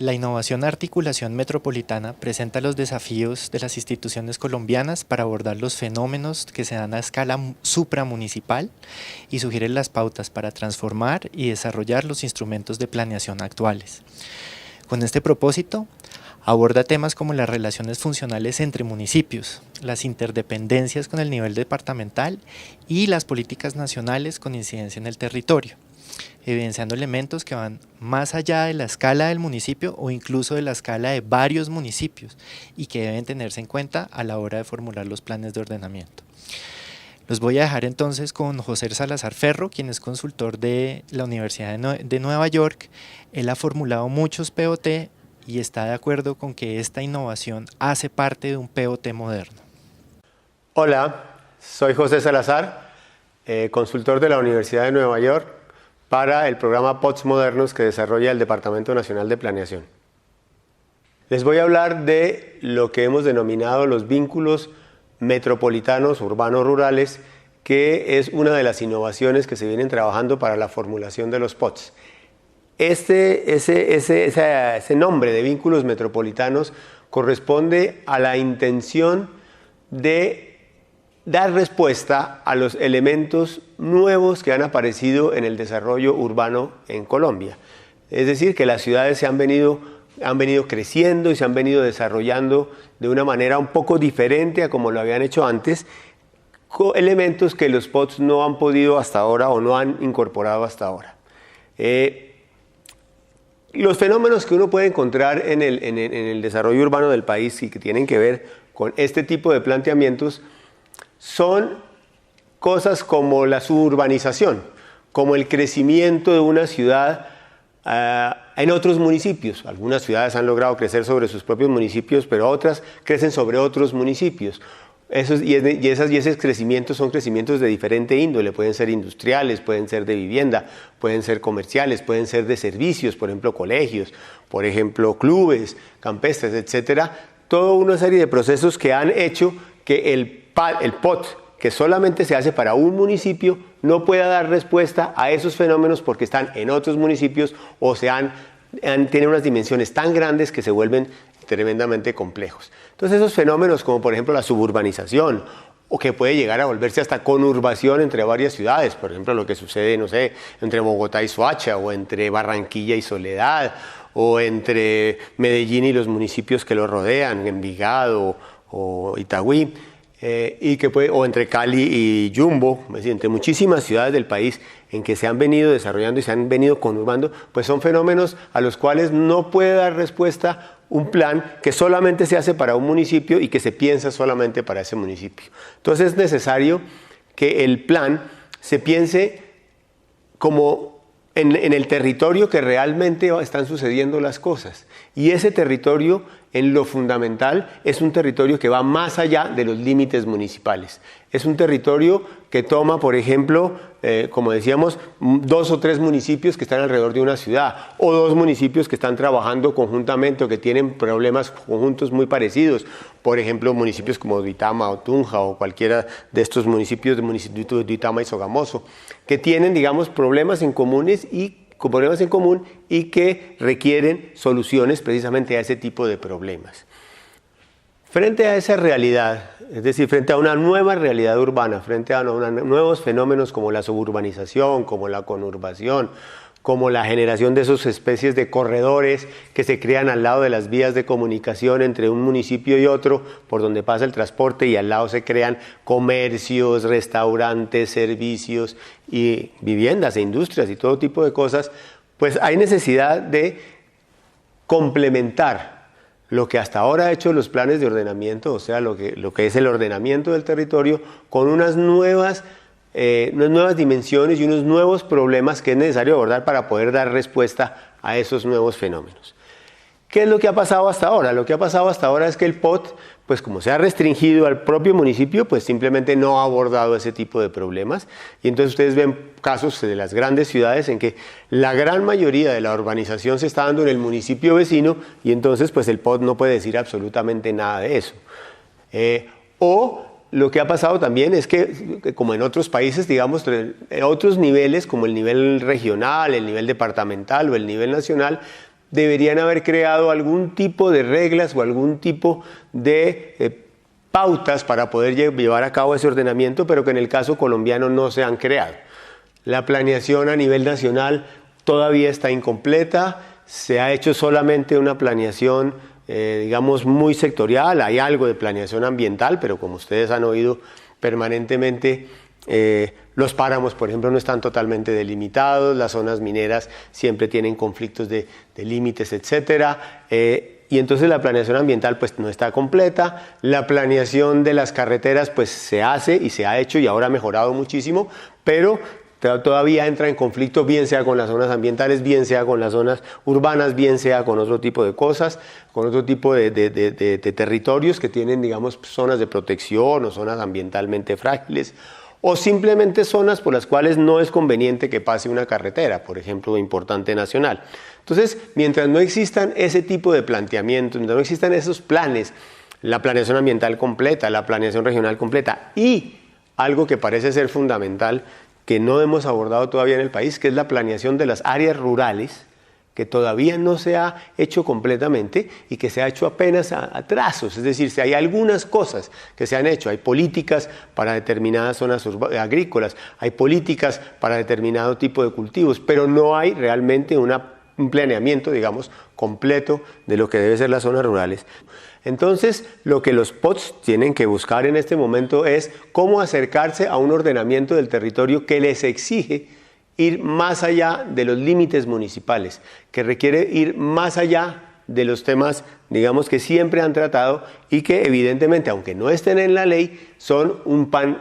La innovación articulación metropolitana presenta los desafíos de las instituciones colombianas para abordar los fenómenos que se dan a escala supramunicipal y sugiere las pautas para transformar y desarrollar los instrumentos de planeación actuales. Con este propósito, aborda temas como las relaciones funcionales entre municipios, las interdependencias con el nivel departamental y las políticas nacionales con incidencia en el territorio, evidenciando elementos que van más allá de la escala del municipio o incluso de la escala de varios municipios y que deben tenerse en cuenta a la hora de formular los planes de ordenamiento. Los voy a dejar entonces con José Salazar Ferro, quien es consultor de la Universidad de Nueva York. Él ha formulado muchos POT y está de acuerdo con que esta innovación hace parte de un POT moderno. Hola, soy José Salazar, consultor de la Universidad de Nueva York para el programa POTS Modernos que desarrolla el Departamento Nacional de Planeación. Les voy a hablar de lo que hemos denominado los vínculos metropolitanos urbanos-rurales, que es una de las innovaciones que se vienen trabajando para la formulación de los POTS. Ese nombre de vínculos metropolitanos corresponde a la intención de dar respuesta a los elementos nuevos que han aparecido en el desarrollo urbano en Colombia. Es decir, que las ciudades han venido creciendo y se han venido desarrollando de una manera un poco diferente a como lo habían hecho antes, con elementos que los POTS no han podido hasta ahora o no han incorporado hasta ahora. Los fenómenos que uno puede encontrar en el desarrollo urbano del país y que tienen que ver con este tipo de planteamientos son cosas como la suburbanización, como el crecimiento de una ciudad en otros municipios. Algunas ciudades han logrado crecer sobre sus propios municipios, pero otras crecen sobre otros municipios. Esos crecimientos son crecimientos de diferente índole, pueden ser industriales, pueden ser de vivienda, pueden ser comerciales, pueden ser de servicios, por ejemplo colegios, por ejemplo clubes, campestres, etcétera. Toda una serie de procesos que han hecho que el POT, que solamente se hace para un municipio, no pueda dar respuesta a esos fenómenos porque están en otros municipios o tienen unas dimensiones tan grandes que se vuelven tremendamente complejos. Entonces esos fenómenos como por ejemplo la suburbanización o que puede llegar a volverse hasta conurbación entre varias ciudades, por ejemplo lo que sucede, no sé, entre Bogotá y Soacha o entre Barranquilla y Soledad o entre Medellín y los municipios que lo rodean, Envigado o Itagüí, o entre Cali y Jumbo, es decir, entre muchísimas ciudades del país en que se han venido desarrollando y se han venido conurbando, pues son fenómenos a los cuales no puede dar respuesta un plan que solamente se hace para un municipio y que se piensa solamente para ese municipio. Entonces es necesario que el plan se piense como en el territorio que realmente están sucediendo las cosas. Y ese territorio, en lo fundamental, es un territorio que va más allá de los límites municipales. Es un territorio que toma, por ejemplo, como decíamos, 2 o 3 municipios que están alrededor de una ciudad, o 2 municipios que están trabajando conjuntamente o que tienen problemas conjuntos muy parecidos. Por ejemplo, municipios como Duitama o Tunja o cualquiera de estos municipios de Duitama y Sogamoso, que tienen, digamos, problemas en común y que requieren soluciones precisamente a ese tipo de problemas. Frente a esa realidad, es decir, frente a una nueva realidad urbana, frente a nuevos fenómenos como la suburbanización, como la conurbación, como la generación de esas especies de corredores que se crean al lado de las vías de comunicación entre un municipio y otro, por donde pasa el transporte, y al lado se crean comercios, restaurantes, servicios y viviendas e industrias y todo tipo de cosas, pues hay necesidad de complementar lo que hasta ahora ha hecho los planes de ordenamiento, o sea, lo que es el ordenamiento del territorio, con unas nuevas dimensiones y unos nuevos problemas que es necesario abordar para poder dar respuesta a esos nuevos fenómenos. ¿Qué es lo que ha pasado hasta ahora? Lo que ha pasado hasta ahora es que el POT, pues como se ha restringido al propio municipio, pues simplemente no ha abordado ese tipo de problemas. Y entonces ustedes ven casos de las grandes ciudades en que la gran mayoría de la urbanización se está dando en el municipio vecino y entonces pues el POT no puede decir absolutamente nada de eso. Lo que ha pasado también es que, como en otros países, digamos, otros niveles, como el nivel regional, el nivel departamental o el nivel nacional, deberían haber creado algún tipo de reglas o algún tipo de pautas para poder llevar a cabo ese ordenamiento, pero que en el caso colombiano no se han creado. La planeación a nivel nacional todavía está incompleta, se ha hecho solamente una planeación, digamos, muy sectorial, hay algo de planeación ambiental, pero como ustedes han oído permanentemente, los páramos, por ejemplo, no están totalmente delimitados, las zonas mineras siempre tienen conflictos de límites, etcétera. Y entonces la planeación ambiental pues no está completa, la planeación de las carreteras pues se hace y se ha hecho y ahora ha mejorado muchísimo, pero todavía entra en conflicto, bien sea con las zonas ambientales, bien sea con las zonas urbanas, bien sea con otro tipo de cosas, con otro tipo de territorios que tienen, digamos, zonas de protección o zonas ambientalmente frágiles, o simplemente zonas por las cuales no es conveniente que pase una carretera, por ejemplo, importante nacional. Entonces, mientras no existan ese tipo de planteamientos, mientras no existan esos planes, la planeación ambiental completa, la planeación regional completa y algo que parece ser fundamental, que no hemos abordado todavía en el país, que es la planeación de las áreas rurales, que todavía no se ha hecho completamente y que se ha hecho apenas a trazos, es decir, si hay algunas cosas que se han hecho, hay políticas para determinadas zonas agrícolas, hay políticas para determinado tipo de cultivos, pero no hay realmente un planeamiento, digamos, completo de lo que deben ser las zonas rurales. Entonces, lo que los POTS tienen que buscar en este momento es cómo acercarse a un ordenamiento del territorio que les exige ir más allá de los límites municipales, que requiere ir más allá de los temas, digamos, que siempre han tratado y que evidentemente, aunque no estén en la ley, son un pan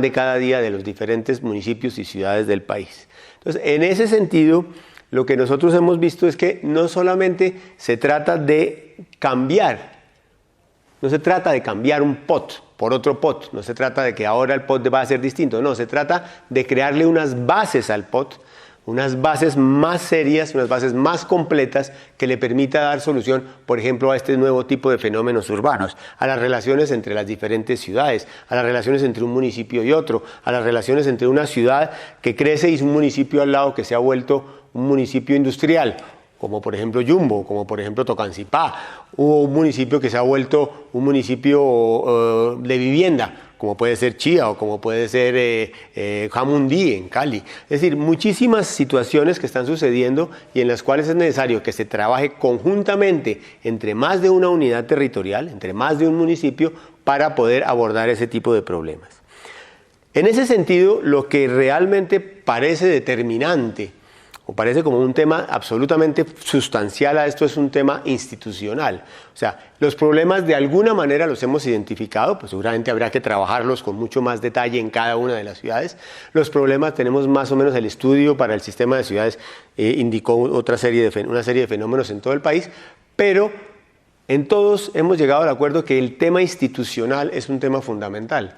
de cada día de los diferentes municipios y ciudades del país. Entonces, en ese sentido, lo que nosotros hemos visto es que no solamente se trata de cambiar, no se trata de cambiar un POT por otro POT, no se trata de que ahora el POT va a ser distinto, no, se trata de crearle unas bases al POT, unas bases más serias, unas bases más completas que le permita dar solución, por ejemplo, a este nuevo tipo de fenómenos urbanos, a las relaciones entre las diferentes ciudades, a las relaciones entre un municipio y otro, a las relaciones entre una ciudad que crece y un municipio al lado que se ha vuelto un municipio industrial, como por ejemplo Yumbo, como por ejemplo Tocancipá, o un municipio que se ha vuelto un municipio de vivienda, como puede ser Chía o como puede ser Jamundí en Cali. Es decir, muchísimas situaciones que están sucediendo y en las cuales es necesario que se trabaje conjuntamente entre más de una unidad territorial, entre más de un municipio, para poder abordar ese tipo de problemas. En ese sentido, lo que realmente parece determinante o parece como un tema absolutamente sustancial a esto es un tema institucional. O sea, los problemas de alguna manera los hemos identificado, pues seguramente habrá que trabajarlos con mucho más detalle en cada una de las ciudades. Los problemas tenemos más o menos el estudio para el sistema de ciudades, indicó una serie de fenómenos en todo el país, pero en todos hemos llegado al acuerdo que el tema institucional es un tema fundamental,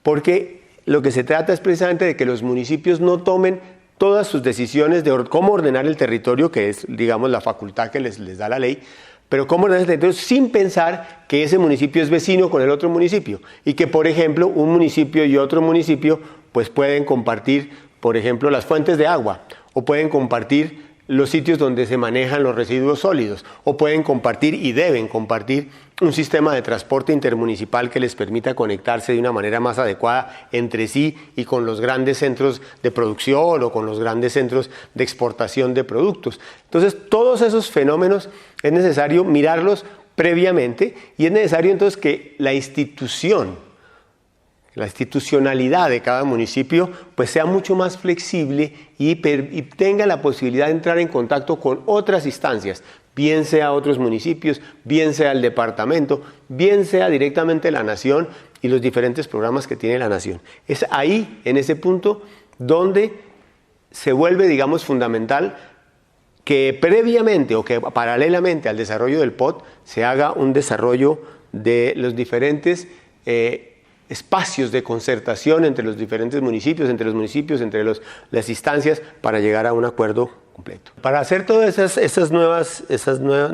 porque lo que se trata es precisamente de que los municipios no tomen todas sus decisiones de cómo ordenar el territorio, que es, digamos, la facultad que les da la ley, pero cómo ordenar el territorio sin pensar que ese municipio es vecino con el otro municipio y que, por ejemplo, un municipio y otro municipio pues pueden compartir, por ejemplo, las fuentes de agua o pueden compartir los sitios donde se manejan los residuos sólidos o pueden compartir y deben compartir un sistema de transporte intermunicipal que les permita conectarse de una manera más adecuada entre sí y con los grandes centros de producción o con los grandes centros de exportación de productos. Entonces, todos esos fenómenos es necesario mirarlos previamente y es necesario entonces que la institucionalidad de cada municipio pues sea mucho más flexible y tenga la posibilidad de entrar en contacto con otras instancias, bien sea otros municipios, bien sea el departamento, bien sea directamente la nación y los diferentes programas que tiene la nación. Es ahí, en ese punto, donde se vuelve, digamos, fundamental que previamente o que paralelamente al desarrollo del POT se haga un desarrollo de los diferentes espacios de concertación entre los diferentes municipios, entre las instancias para llegar a un acuerdo completo. Para hacer todas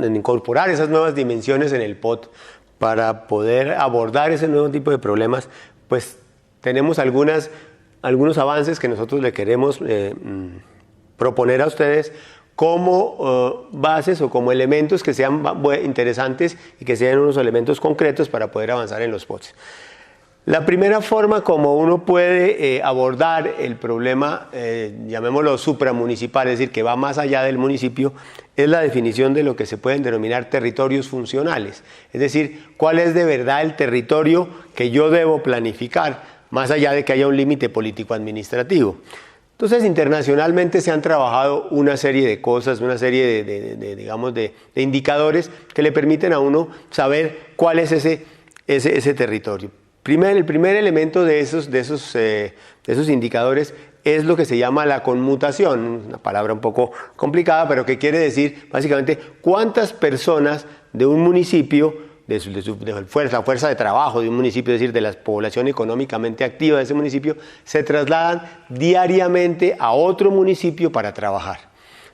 incorporar esas nuevas dimensiones en el POT, para poder abordar ese nuevo tipo de problemas, pues tenemos algunos avances que nosotros le queremos proponer a ustedes como bases o como elementos que sean interesantes y que sean unos elementos concretos para poder avanzar en los POTS. La primera forma como uno puede abordar el problema, llamémoslo supramunicipal, es decir, que va más allá del municipio, es la definición de lo que se pueden denominar territorios funcionales. Es decir, cuál es de verdad el territorio que yo debo planificar, más allá de que haya un límite político-administrativo. Entonces, internacionalmente se han trabajado una serie de cosas, una serie de indicadores que le permiten a uno saber cuál es ese territorio. El primer elemento de esos indicadores es lo que se llama la conmutación, una palabra un poco complicada, pero que quiere decir básicamente cuántas personas de un municipio, la fuerza de trabajo de un municipio, es decir, de la población económicamente activa de ese municipio, se trasladan diariamente a otro municipio para trabajar.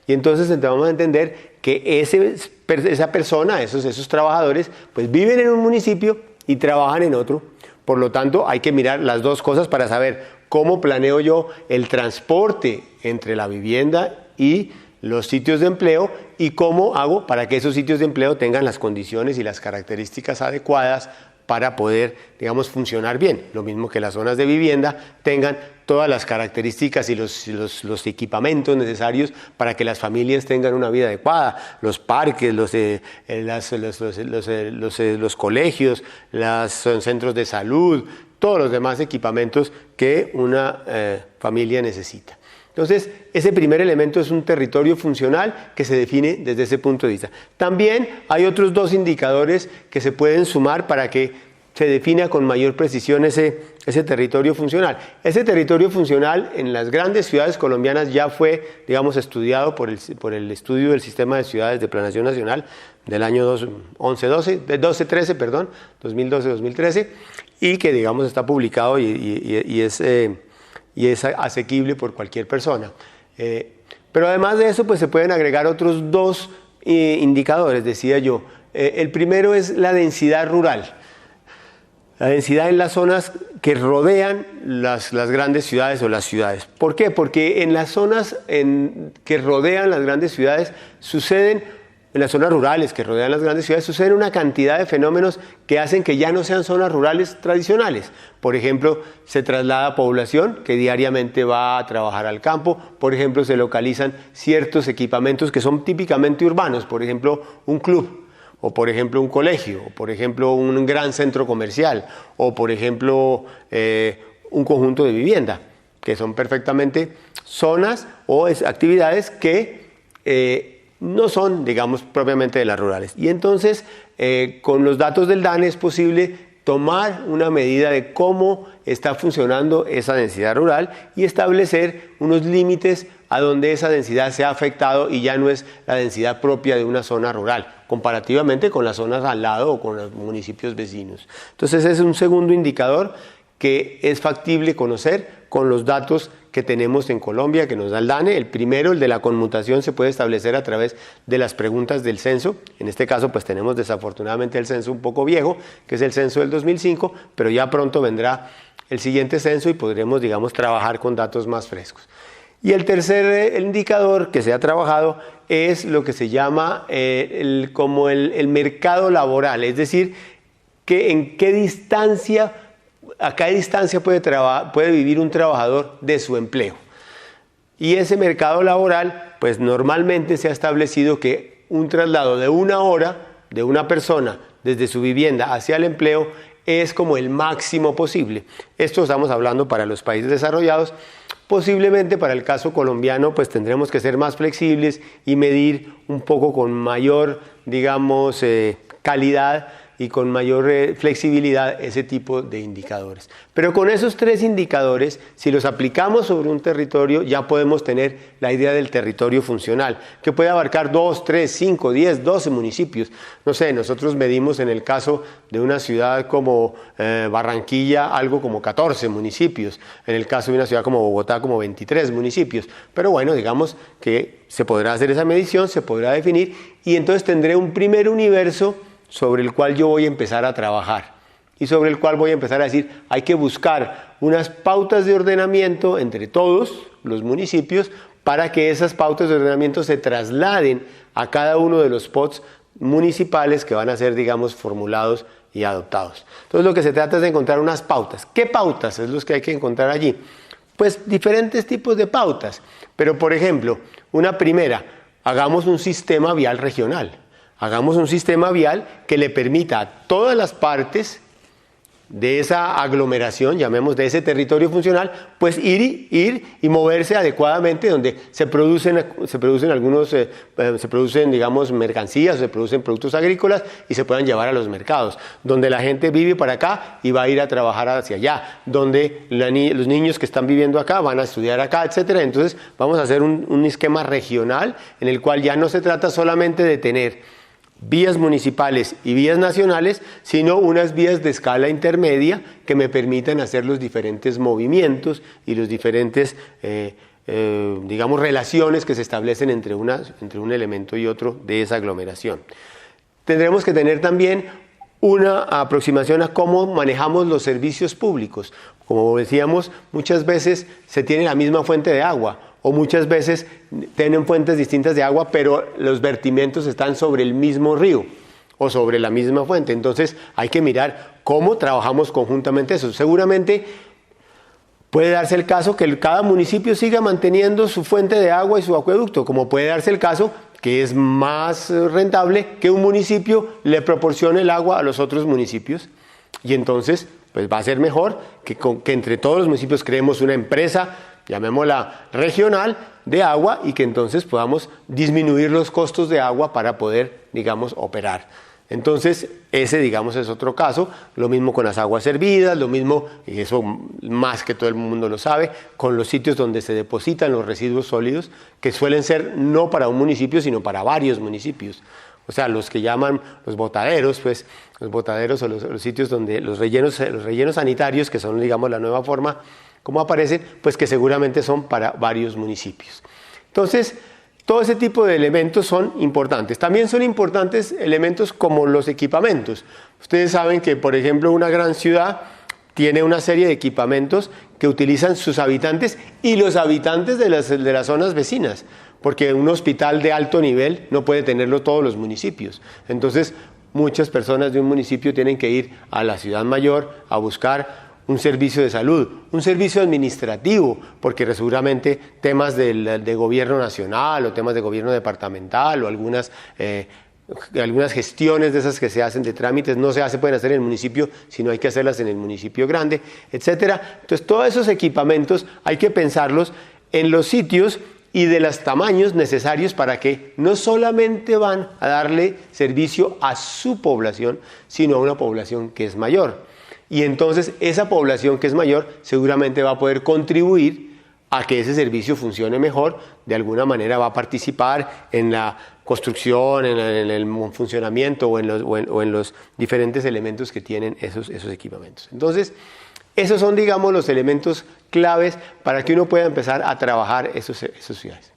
Y entonces vamos a entender que esa persona, esos trabajadores, pues viven en un municipio y trabajan en otro. Por lo tanto, hay que mirar las dos cosas para saber cómo planeo yo el transporte entre la vivienda y los sitios de empleo y cómo hago para que esos sitios de empleo tengan las condiciones y las características adecuadas para poder, digamos, funcionar bien. Lo mismo que las zonas de vivienda tengan todas las características y los equipamientos necesarios para que las familias tengan una vida adecuada. Los parques, los colegios, los centros de salud, todos los demás equipamientos que una familia necesita. Entonces, ese primer elemento es un territorio funcional que se define desde ese punto de vista. También hay otros dos indicadores que se pueden sumar para que se defina con mayor precisión ese territorio funcional. Ese territorio funcional en las grandes ciudades colombianas ya fue, digamos, estudiado por el estudio del Sistema de Ciudades de Planeación Nacional del año 2012-2013, y que, digamos, está publicado y es asequible por cualquier persona. Pero además de eso, pues se pueden agregar otros dos indicadores, decía yo. El primero es la densidad rural. La densidad en las zonas que rodean las grandes ciudades o las ciudades. ¿Por qué? Porque en las zonas que rodean las grandes ciudades en las zonas rurales que rodean las grandes ciudades, suceden una cantidad de fenómenos que hacen que ya no sean zonas rurales tradicionales. Por ejemplo, se traslada población que diariamente va a trabajar al campo. Por ejemplo, se localizan ciertos equipamientos que son típicamente urbanos. Por ejemplo, un club, o por ejemplo un colegio, o por ejemplo un gran centro comercial, o por ejemplo un conjunto de vivienda, que son perfectamente zonas o actividades que no son, digamos, propiamente de las rurales. Y entonces, con los datos del DANE es posible tomar una medida de cómo está funcionando esa densidad rural y establecer unos límites a donde esa densidad se ha afectado y ya no es la densidad propia de una zona rural, comparativamente con las zonas al lado o con los municipios vecinos. Entonces, ese es un segundo indicador que es factible conocer con los datos que tenemos en Colombia, que nos da el DANE. El primero, el de la conmutación, se puede establecer a través de las preguntas del censo. En este caso, pues tenemos desafortunadamente el censo un poco viejo, que es el censo del 2005, pero ya pronto vendrá el siguiente censo y podremos, digamos, trabajar con datos más frescos. Y el tercer indicador que se ha trabajado es lo que se llama el mercado laboral, es decir, a qué distancia puede vivir un trabajador de su empleo. Y ese mercado laboral, pues normalmente se ha establecido que un traslado de 1 hora de una persona desde su vivienda hacia el empleo es como el máximo posible. Esto estamos hablando para los países desarrollados. Posiblemente para el caso colombiano, pues tendremos que ser más flexibles y medir un poco con mayor, digamos, calidad y con mayor flexibilidad ese tipo de indicadores. Pero con esos 3 indicadores, si los aplicamos sobre un territorio, ya podemos tener la idea del territorio funcional, que puede abarcar 2, 3, 5, 10, 12 municipios. No sé, nosotros medimos en el caso de una ciudad como Barranquilla, algo como 14 municipios. En el caso de una ciudad como Bogotá, como 23 municipios. Pero bueno, digamos que se podrá hacer esa medición, se podrá definir, y entonces tendré un primer universo sobre el cual yo voy a empezar a trabajar y sobre el cual voy a empezar a decir, hay que buscar unas pautas de ordenamiento entre todos los municipios para que esas pautas de ordenamiento se trasladen a cada uno de los POTs municipales que van a ser, digamos, formulados y adoptados. Entonces lo que se trata es de encontrar unas pautas. ¿Qué pautas es los que hay que encontrar allí? Pues diferentes tipos de pautas, pero por ejemplo, una primera, hagamos un sistema vial regional. Hagamos un sistema vial que le permita a todas las partes de esa aglomeración, llamemos de ese territorio funcional, pues ir y moverse adecuadamente donde se producen digamos mercancías, se producen productos agrícolas y se puedan llevar a los mercados, donde la gente vive para acá y va a ir a trabajar hacia allá, donde los niños que están viviendo acá van a estudiar acá, etcétera. Entonces vamos a hacer un esquema regional en el cual ya no se trata solamente de tener vías municipales y vías nacionales, sino unas vías de escala intermedia que me permitan hacer los diferentes movimientos y los diferentes, digamos, relaciones que se establecen entre un elemento y otro de esa aglomeración. Tendremos que tener también una aproximación a cómo manejamos los servicios públicos. Como decíamos, muchas veces se tiene la misma fuente de agua, o muchas veces tienen fuentes distintas de agua, pero los vertimientos están sobre el mismo río o sobre la misma fuente. Entonces hay que mirar cómo trabajamos conjuntamente eso. Seguramente puede darse el caso que cada municipio siga manteniendo su fuente de agua y su acueducto, como puede darse el caso que es más rentable que un municipio le proporcione el agua a los otros municipios, y entonces pues va a ser mejor que entre todos los municipios creemos una empresa, llamémosla regional, de agua, y que entonces podamos disminuir los costos de agua para poder, digamos, operar. Entonces, ese, digamos, es otro caso. Lo mismo con las aguas hervidas, lo mismo, y eso más que todo el mundo lo sabe, con los sitios donde se depositan los residuos sólidos, que suelen ser no para un municipio, sino para varios municipios. O sea, los que llaman los botaderos, pues, los botaderos o los sitios donde los rellenos sanitarios, que son, digamos, la nueva forma como aparecen, pues que seguramente son para varios municipios. Entonces, todo ese tipo de elementos son importantes. También son importantes elementos como los equipamientos. Ustedes saben que, por ejemplo, una gran ciudad tiene una serie de equipamientos que utilizan sus habitantes y los habitantes de las zonas vecinas, porque un hospital de alto nivel no puede tenerlo todos los municipios. Entonces, muchas personas de un municipio tienen que ir a la ciudad mayor a buscar un servicio de salud, un servicio administrativo, porque seguramente temas de gobierno nacional o temas de gobierno departamental o algunas gestiones de esas que se hacen de trámites no pueden hacer en el municipio, sino hay que hacerlas en el municipio grande, etcétera. Entonces, todos esos equipamientos hay que pensarlos en los sitios y de los tamaños necesarios para que no solamente van a darle servicio a su población, sino a una población que es mayor. Y entonces esa población que es mayor seguramente va a poder contribuir a que ese servicio funcione mejor, de alguna manera va a participar en la construcción, en el funcionamiento o en los diferentes elementos que tienen esos equipamientos. Entonces, esos son, digamos, los elementos claves para que uno pueda empezar a trabajar esas ciudades.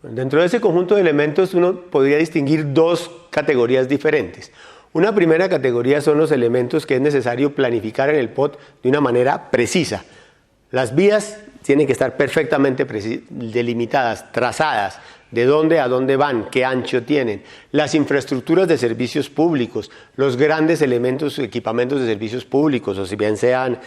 Dentro de ese conjunto de elementos uno podría distinguir dos categorías diferentes. Una primera categoría son los elementos que es necesario planificar en el POT de una manera precisa. Las vías tienen que estar perfectamente delimitadas, trazadas, de dónde a dónde van, qué ancho tienen. Las infraestructuras de servicios públicos, los grandes elementos, equipamientos de servicios públicos, o si bien sean,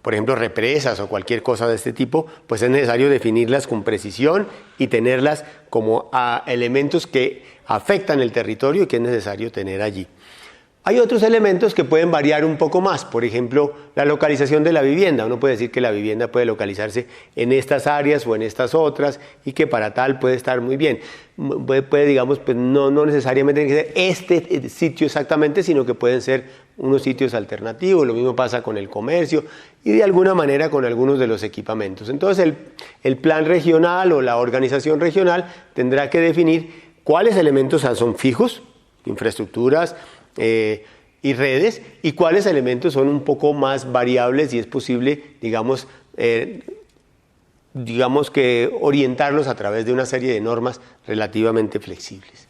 por ejemplo, represas o cualquier cosa de este tipo, pues es necesario definirlas con precisión y tenerlas como elementos que afectan el territorio y que es necesario tener allí. Hay otros elementos que pueden variar un poco más, por ejemplo, la localización de la vivienda. Uno puede decir que la vivienda puede localizarse en estas áreas o en estas otras y que para tal puede estar muy bien. Puede digamos, pues no necesariamente tiene que ser este sitio exactamente, sino que pueden ser unos sitios alternativos. Lo mismo pasa con el comercio y de alguna manera con algunos de los equipamientos. Entonces el plan regional o la organización regional tendrá que definir cuáles elementos son fijos, infraestructuras, y redes, y cuáles elementos son un poco más variables y es posible, digamos que orientarlos a través de una serie de normas relativamente flexibles.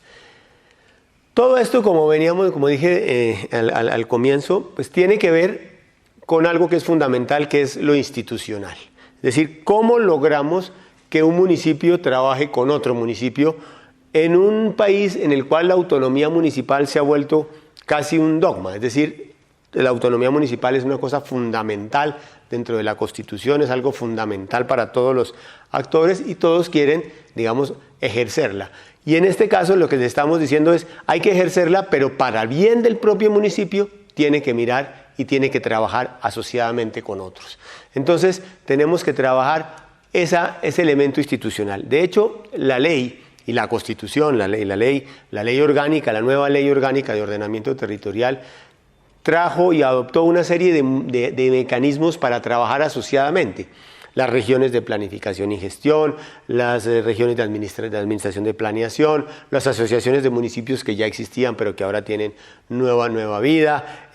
Todo esto, como dije al comienzo, pues tiene que ver con algo que es fundamental, que es lo institucional. Es decir, cómo logramos que un municipio trabaje con otro municipio en un país en el cual la autonomía municipal se ha vuelto casi un dogma. Es decir, la autonomía municipal es una cosa fundamental dentro de la Constitución, es algo fundamental para todos los actores y todos quieren, digamos, ejercerla. Y en este caso lo que le estamos diciendo es, hay que ejercerla, pero para el bien del propio municipio tiene que mirar y tiene que trabajar asociadamente con otros. Entonces, tenemos que trabajar ese elemento institucional. De hecho, la ley y la Constitución, la ley orgánica, la nueva ley orgánica de ordenamiento territorial, trajo y adoptó una serie de mecanismos para trabajar asociadamente. Las regiones de planificación y gestión, las regiones de administración de planeación, las asociaciones de municipios que ya existían pero que ahora tienen nueva vida,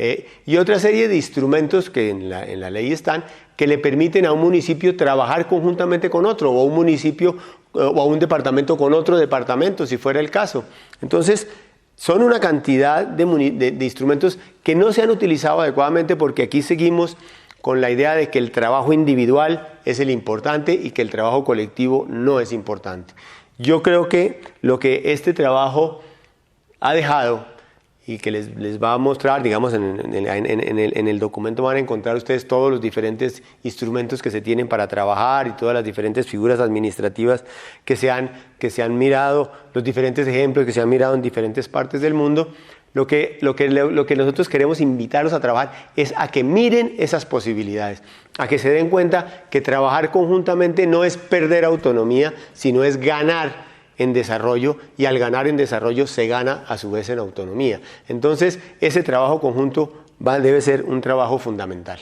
y otra serie de instrumentos que en la ley están, que le permiten a un municipio trabajar conjuntamente con otro, o a un municipio o a un departamento con otro departamento, si fuera el caso. Entonces, son una cantidad de instrumentos que no se han utilizado adecuadamente porque aquí seguimos con la idea de que el trabajo individual es el importante y que el trabajo colectivo no es importante. Yo creo que lo que este trabajo ha dejado y que les va a mostrar, digamos, en el documento van a encontrar ustedes todos los diferentes instrumentos que se tienen para trabajar y todas las diferentes figuras administrativas que se han mirado, los diferentes ejemplos que se han mirado en diferentes partes del mundo. Lo que nosotros queremos invitarlos a trabajar es a que miren esas posibilidades, a que se den cuenta que trabajar conjuntamente no es perder autonomía, sino es ganar en desarrollo, y al ganar en desarrollo se gana a su vez en autonomía. Entonces, ese trabajo conjunto debe ser un trabajo fundamental.